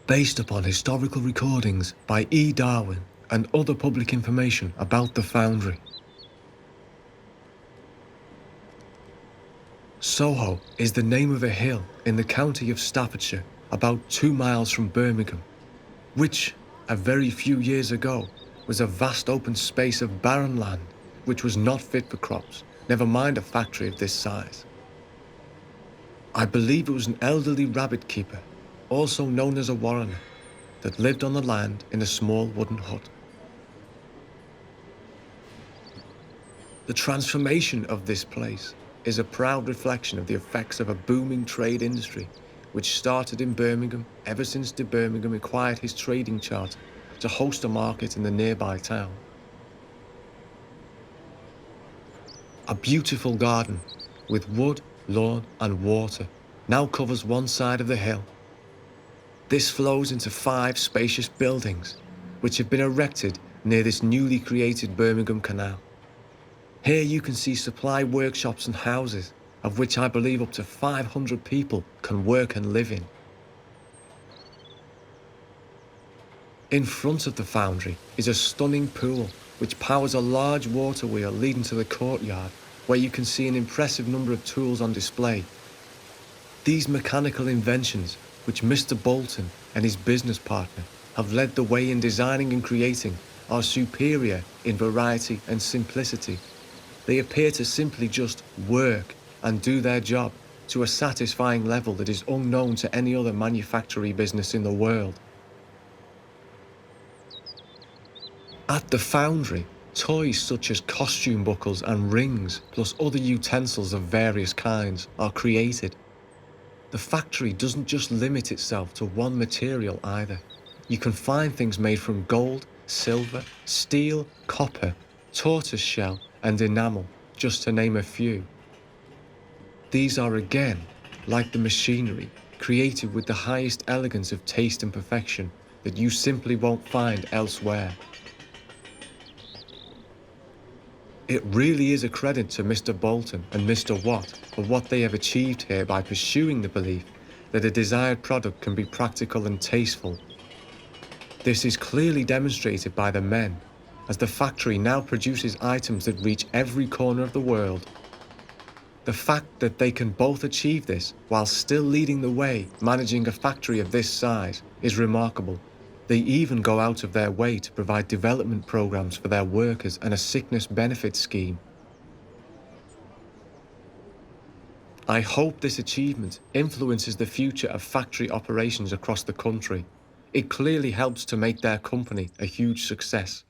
based upon historical recordings by E. Darwin and other public information about the foundry. Soho is the name of a hill in the county of Staffordshire, about 2 miles from Birmingham, which, a very few years ago, was a vast open space of barren land which was not fit for crops, never mind a factory of this size. I believe it was an elderly rabbit keeper, also known as a warrener, that lived on the land in a small wooden hut. The transformation of this place is a proud reflection of the effects of a booming trade industry which started in Birmingham ever since de Birmingham acquired his trading charter to host a market in the nearby town. A beautiful garden with wood, lawn and water now covers one side of the hill. This flows into 5 spacious buildings which have been erected near this newly created Birmingham Canal. Here you can see supply workshops and houses, of which I believe up to 500 people can work and live in. In front of the foundry is a stunning pool which powers a large water wheel leading to the courtyard, where you can see an impressive number of tools on display. These mechanical inventions, which Mr. Bolton and his business partner have led the way in designing and creating, are superior in variety and simplicity. They appear to simply just work and do their job to a satisfying level that is unknown to any other manufacturing business in the world. At the foundry, toys such as costume buckles and rings, plus other utensils of various kinds, are created. The factory doesn't just limit itself to one material either. You can find things made from gold, silver, steel, copper, tortoiseshell and enamel, just to name a few. These are again, like the machinery, created with the highest elegance of taste and perfection that you simply won't find elsewhere. It really is a credit to Mr. Bolton and Mr. Watt for what they have achieved here by pursuing the belief that a desired product can be practical and tasteful. This is clearly demonstrated by the men, as the factory now produces items that reach every corner of the world. The fact that they can both achieve this while still leading the way managing a factory of this size is remarkable. They even go out of their way to provide development programs for their workers and a sickness benefit scheme. I hope this achievement influences the future of factory operations across the country. It clearly helps to make their company a huge success.